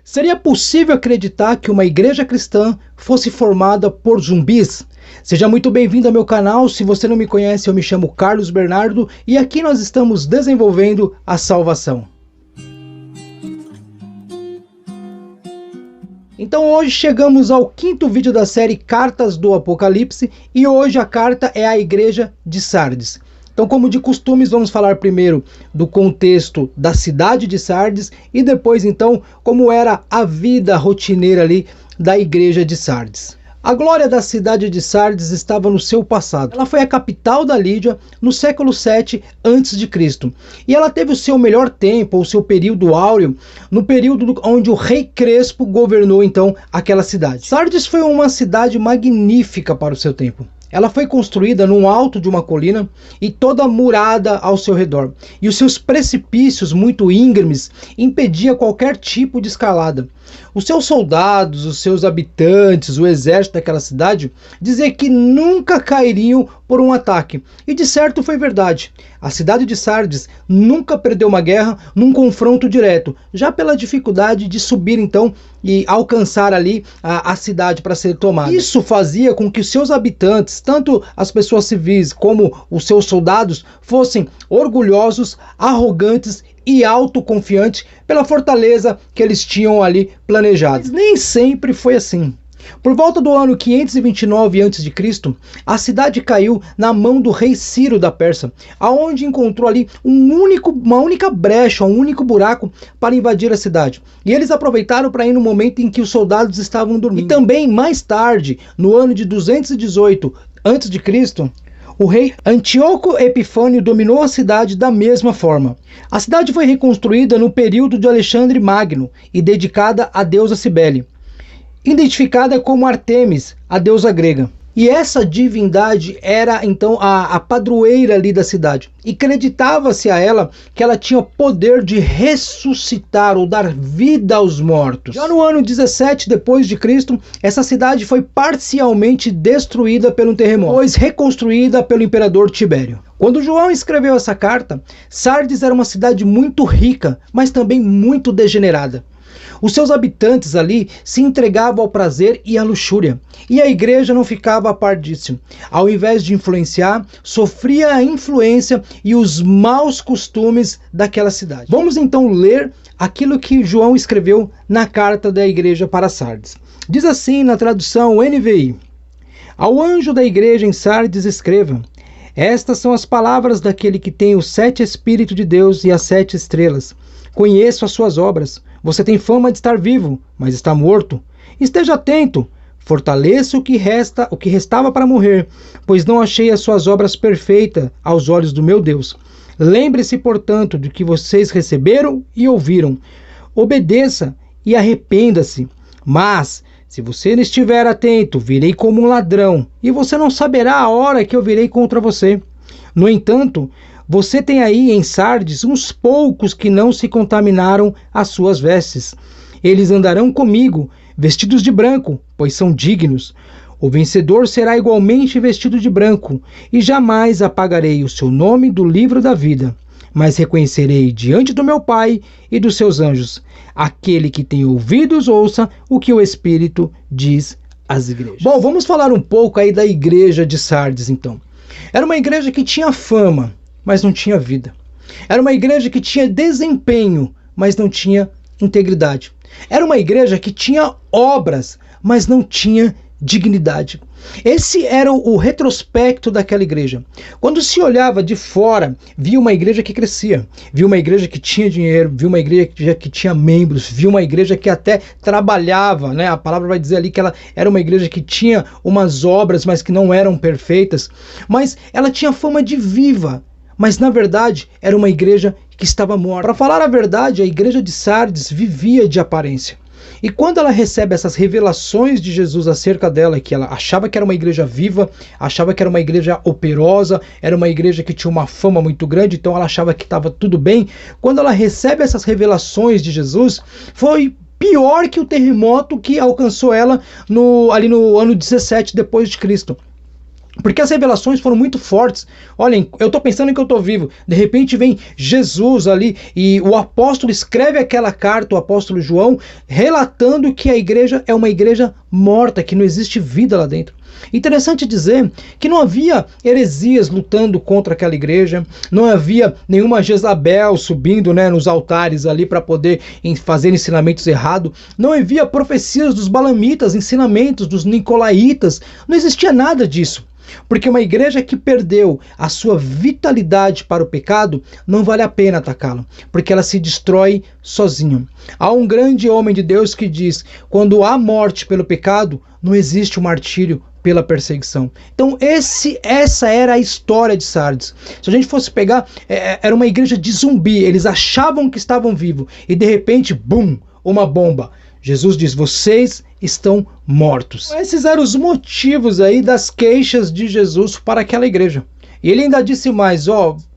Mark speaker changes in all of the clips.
Speaker 1: Seria possível acreditar que uma igreja cristã fosse formada por zumbis? Seja muito bem-vindo ao meu canal. Se você não me conhece, eu me chamo Carlos Bernardo e aqui nós estamos desenvolvendo a salvação. Então hoje chegamos ao quinto vídeo da série Cartas do Apocalipse e hoje a carta é a igreja de Sardes. Então, como de costumes, vamos falar primeiro do contexto da cidade de Sardes e depois, então, como era a vida rotineira ali da igreja de Sardes. A glória da cidade de Sardes estava no seu passado. Ela foi a capital da Lídia no século 7 a.C. E ela teve o seu melhor tempo, o seu período áureo, no período onde o rei Crespo governou então aquela cidade. Sardes foi uma cidade magnífica para o seu tempo. Ela foi construída no alto de uma colina e toda murada ao seu redor. E os seus precipícios muito íngremes impediam qualquer tipo de escalada. Os seus soldados, os seus habitantes, o exército daquela cidade diziam que nunca cairiam por um ataque. E de certo foi verdade. A cidade de Sardes nunca perdeu uma guerra num confronto direto, já pela dificuldade de subir então e alcançar ali a cidade para ser tomada. Isso fazia com que os seus habitantes, tanto as pessoas civis como os seus soldados, fossem orgulhosos, arrogantes e autoconfiantes pela fortaleza que eles tinham ali planejado. Mas nem sempre foi assim. Por volta do ano 529 a.C., a cidade caiu na mão do rei Ciro da Pérsia, aonde encontrou ali uma única brecha, um único buraco para invadir a cidade. E eles aproveitaram para ir no momento em que os soldados estavam dormindo. E também mais tarde, no ano de 218 a.C., o rei Antíoco Epifânio dominou a cidade da mesma forma. A cidade foi reconstruída no período de Alexandre Magno e dedicada à deusa Cibele, identificada como Artemis, a deusa grega. E essa divindade era então a padroeira ali da cidade. E acreditava-se a ela que ela tinha o poder de ressuscitar ou dar vida aos mortos. Já no ano 17 depois de Cristo, essa cidade foi parcialmente destruída pelo terremoto, depois reconstruída pelo imperador Tibério. Quando João escreveu essa carta, Sardes era uma cidade muito rica, mas também muito degenerada. Os seus habitantes ali se entregavam ao prazer e à luxúria, e a igreja não ficava a par disso. Ao invés de influenciar, sofria a influência e os maus costumes daquela cidade. Vamos então ler aquilo que João escreveu na carta da igreja para Sardes. Diz assim na tradução NVI: Ao anjo da igreja em Sardes escreva: Estas são as palavras daquele que tem os 7 Espíritos de Deus e as 7 estrelas. Conheço as suas obras. Você tem fama de estar vivo, mas está morto. Esteja atento. Fortaleça o que restava para morrer, pois não achei as suas obras perfeitas aos olhos do meu Deus. Lembre-se, portanto, de que vocês receberam e ouviram. Obedeça e arrependa-se. Mas, se você não estiver atento, virei como um ladrão, e você não saberá a hora que eu virei contra você. No entanto, você tem aí em Sardes uns poucos que não se contaminaram as suas vestes. Eles andarão comigo, vestidos de branco, pois são dignos. O vencedor será igualmente vestido de branco, e jamais apagarei o seu nome do livro da vida, mas reconhecerei diante do meu Pai e dos seus anjos. Aquele que tem ouvidos, ouça o que o Espírito diz às igrejas. Bom, vamos falar um pouco aí da igreja de Sardes, então. Era uma igreja que tinha fama, mas não tinha vida. Era uma igreja que tinha desempenho, mas não tinha integridade. Era uma igreja que tinha obras, mas não tinha dignidade. Esse era o retrospecto daquela igreja. Quando se olhava de fora, via uma igreja que crescia, via uma igreja que tinha dinheiro, via uma igreja que tinha membros, via uma igreja que até trabalhava, né? A palavra vai dizer ali que ela era uma igreja que tinha umas obras, mas que não eram perfeitas, mas ela tinha fama de viva. Mas na verdade era uma igreja que estava morta. Para falar a verdade, a igreja de Sardes vivia de aparência. E quando ela recebe essas revelações de Jesus acerca dela, que ela achava que era uma igreja viva, achava que era uma igreja operosa, era uma igreja que tinha uma fama muito grande, então ela achava que estava tudo bem. Quando ela recebe essas revelações de Jesus, foi pior que o terremoto que alcançou ela ali no ano 17 depois de Cristo. Porque as revelações foram muito fortes. Olhem, eu estou pensando que eu estou vivo. De repente vem Jesus ali e o apóstolo escreve aquela carta, o apóstolo João, relatando que a igreja é uma igreja morta, que não existe vida lá dentro. Interessante dizer que não havia heresias lutando contra aquela igreja, não havia nenhuma Jezabel subindo, né, nos altares ali para poder fazer ensinamentos errados, não havia profecias dos balamitas, ensinamentos dos nicolaítas, não existia nada disso. Porque uma igreja que perdeu a sua vitalidade para o pecado, não vale a pena atacá-la, porque ela se destrói sozinha. Há um grande homem de Deus que diz: quando há morte pelo pecado, não existe o martírio pela perseguição. Então essa era a história de Sardes. Se a gente fosse pegar, era uma igreja de zumbi, eles achavam que estavam vivos, e de repente, bum, uma bomba. Jesus diz: vocês estão mortos. Esses eram os motivos aí das queixas de Jesus para aquela igreja. E ele ainda disse mais: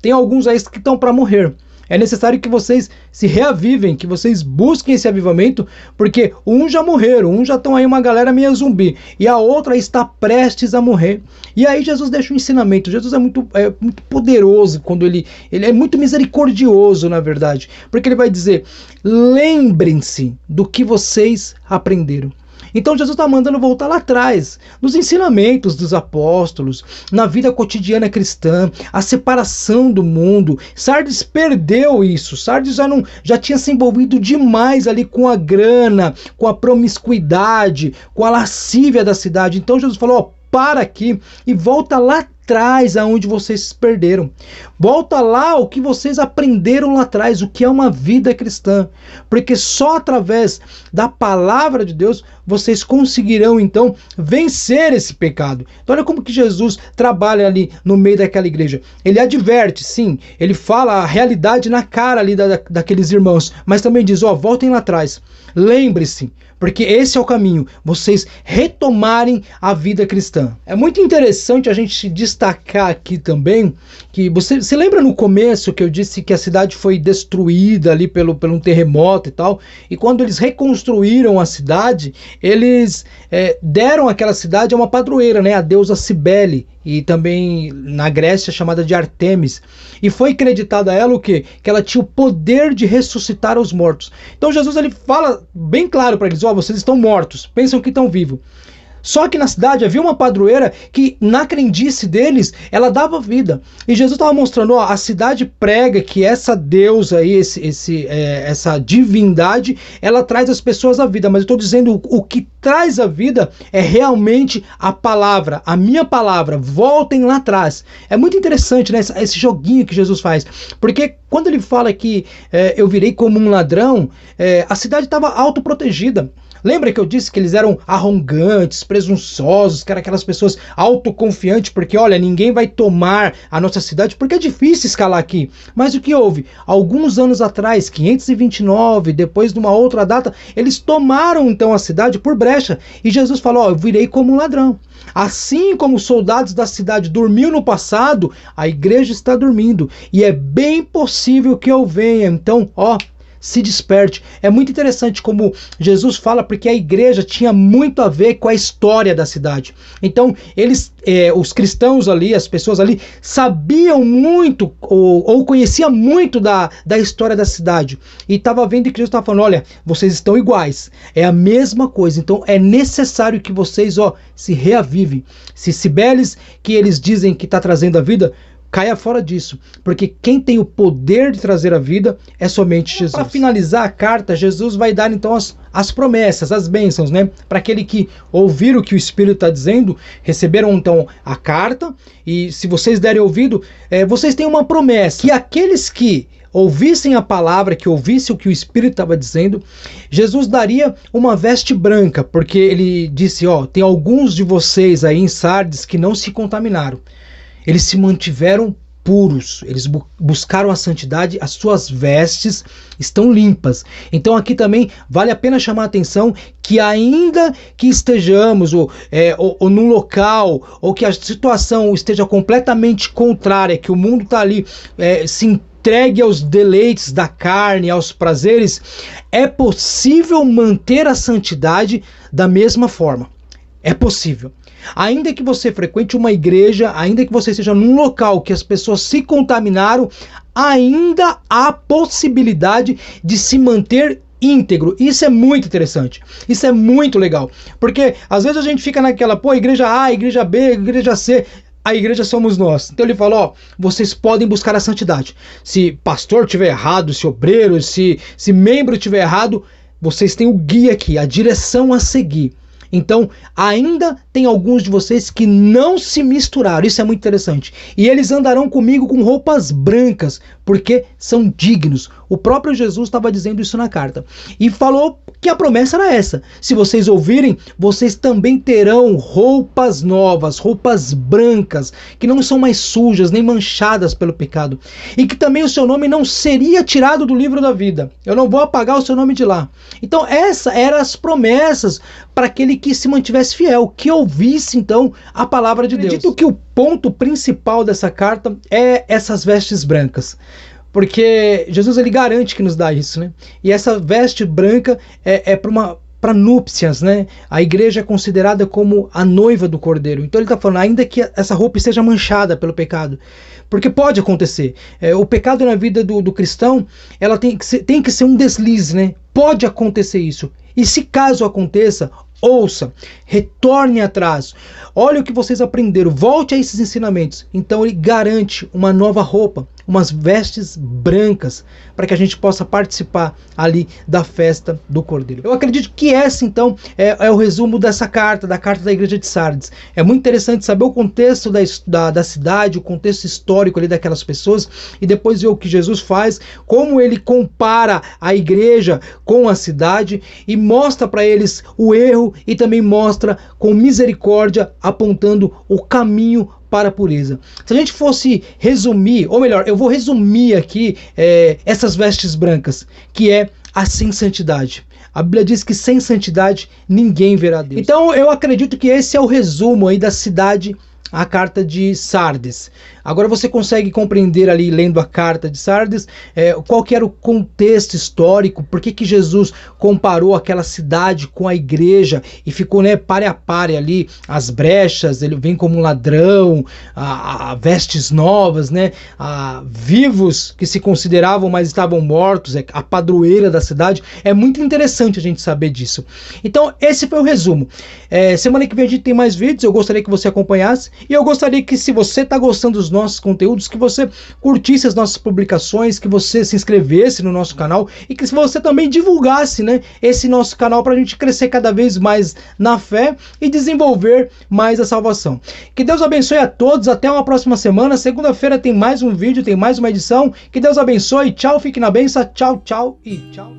Speaker 1: tem alguns aí que estão para morrer. É necessário que vocês se reavivem, que vocês busquem esse avivamento, porque uns já morreram, uns já estão aí uma galera meio zumbi, e a outra está prestes a morrer. E aí Jesus deixa um ensinamento. Jesus é muito poderoso, quando ele é muito misericordioso, na verdade, porque ele vai dizer: lembrem-se do que vocês aprenderam. Então Jesus está mandando voltar lá atrás, nos ensinamentos dos apóstolos, na vida cotidiana cristã, a separação do mundo. Sardes perdeu isso. Sardes já tinha se envolvido demais ali com a grana, com a promiscuidade, com a lascívia da cidade. Então Jesus falou: para aqui e volta lá atrás, aonde vocês se perderam. Volta lá o que vocês aprenderam lá atrás, o que é uma vida cristã. Porque só através da palavra de Deus vocês conseguirão então vencer esse pecado. Então olha como que Jesus trabalha ali no meio daquela igreja. Ele adverte, sim, ele fala a realidade na cara ali daqueles irmãos, mas também diz: voltem lá atrás. Lembre-se, porque esse é o caminho, vocês retomarem a vida cristã. É muito interessante a gente destacar aqui também que você lembra no começo que eu disse que a cidade foi destruída ali pelo um terremoto e tal, e quando eles reconstruíram a cidade, eles deram aquela cidade a uma padroeira, né, a deusa Cibele, e também na Grécia chamada de Artemis, e foi acreditado a ela o quê? Que ela tinha o poder de ressuscitar os mortos. Então Jesus ele fala bem claro para eles: vocês estão mortos, pensam que estão vivos. Só que na cidade havia uma padroeira que, na crendice deles, ela dava vida. E Jesus estava mostrando: a cidade prega que essa deusa aí, essa divindade, ela traz as pessoas à vida. Mas eu estou dizendo, o que traz a vida é realmente a palavra, a minha palavra. Voltem lá atrás. É muito interessante, né, esse joguinho que Jesus faz. Porque quando ele fala que eu virei como um ladrão, a cidade estava autoprotegida. Lembra que eu disse que eles eram arrogantes, presunçosos, que eram aquelas pessoas autoconfiantes, porque olha, ninguém vai tomar a nossa cidade, porque é difícil escalar aqui. Mas o que houve? Alguns anos atrás, 529, depois de uma outra data, eles tomaram então a cidade por brecha. E Jesus falou: eu virei como um ladrão. Assim como os soldados da cidade dormiam no passado, a igreja está dormindo. E é bem possível que eu venha. Então, se desperte. É muito interessante como Jesus fala, porque a igreja tinha muito a ver com a história da cidade. Então, os cristãos ali, as pessoas ali, sabiam muito, ou conheciam muito da história da cidade. E estava vendo que Jesus estava falando: olha, vocês estão iguais. É a mesma coisa. Então, é necessário que vocês, se reavivem. Se Cibeles, que eles dizem que está trazendo a vida, caia fora disso, porque quem tem o poder de trazer a vida é somente Jesus. Para finalizar a carta, Jesus vai dar então as promessas, as bênçãos, né? Para aquele que ouviram o que o Espírito está dizendo, receberam então a carta, e se vocês derem ouvido, vocês têm uma promessa, que aqueles que ouvissem a palavra, que ouvissem o que o Espírito estava dizendo, Jesus daria uma veste branca, porque ele disse: tem alguns de vocês aí em Sardes que não se contaminaram. Eles se mantiveram puros, eles buscaram a santidade, as suas vestes estão limpas. Então aqui também vale a pena chamar a atenção que ainda que estejamos ou num local, ou que a situação esteja completamente contrária, que o mundo está ali se entregue aos deleites da carne, aos prazeres, é possível manter a santidade da mesma forma. É possível. Ainda que você frequente uma igreja, ainda que você esteja num local que as pessoas se contaminaram, ainda há possibilidade de se manter íntegro. Isso é muito interessante, isso é muito legal, porque às vezes a gente fica naquela, pô, igreja A, igreja B, igreja C, a igreja somos nós. Então ele fala, ó, vocês podem buscar a santidade. Se pastor tiver errado, se obreiro, se membro tiver errado, vocês têm o guia aqui, a direção a seguir. Então, ainda tem alguns de vocês que não se misturaram, isso é muito interessante. E eles andarão comigo com roupas brancas, porque são dignos. O próprio Jesus estava dizendo isso na carta. E falou que a promessa era essa. Se vocês ouvirem, vocês também terão roupas novas, roupas brancas, que não são mais sujas, nem manchadas pelo pecado. E que também o seu nome não seria tirado do livro da vida. Eu não vou apagar o seu nome de lá. Então, essas eram as promessas para aquele que se mantivesse fiel, que ouvisse então a palavra de Deus. Acredito que o ponto principal dessa carta é essas vestes brancas, porque Jesus ele garante que nos dá isso, né? E essa veste branca é para núpcias, né? A igreja é considerada como a noiva do Cordeiro. Então ele está falando, ainda que essa roupa esteja manchada pelo pecado, porque pode acontecer. O pecado na vida do cristão, ela tem que ser um deslize, né? Pode acontecer isso. E se caso aconteça, ouça, retorne atrás, olha o que vocês aprenderam, volte a esses ensinamentos. Então ele garante uma nova roupa, umas vestes brancas, para que a gente possa participar ali da festa do Cordeiro. Eu acredito que essa então é o resumo dessa carta, da carta da igreja de Sardes. É muito interessante saber o contexto da cidade, o contexto histórico ali daquelas pessoas, e depois ver o que Jesus faz, como ele compara a igreja com a cidade, e mostra para eles o erro, e também mostra com misericórdia, apontando o caminho para a pureza. Se a gente fosse resumir, ou melhor, eu vou resumir aqui essas vestes brancas, que é a sem santidade. A Bíblia diz que sem santidade ninguém verá Deus. Então eu acredito que esse é o resumo aí da cidade, a carta de Sardes. Agora você consegue compreender ali, lendo a carta de Sardes, qual que era o contexto histórico, por que Jesus comparou aquela cidade com a igreja e ficou, né, pare a pare ali, as brechas, ele vem como um ladrão, vestes novas, né, vivos que se consideravam, mas estavam mortos, a padroeira da cidade. É muito interessante a gente saber disso. Então esse foi o resumo. Semana que vem a gente tem mais vídeos, eu gostaria que você acompanhasse, e eu gostaria que, se você está gostando dos nossos conteúdos, que você curtisse as nossas publicações, que você se inscrevesse no nosso canal, e que você também divulgasse, né, esse nosso canal, para a gente crescer cada vez mais na fé e desenvolver mais a salvação. Que Deus abençoe a todos, até uma próxima semana. Segunda-feira tem mais um vídeo, tem mais uma edição. Que Deus abençoe, tchau, fique na benção, tchau, tchau e tchau.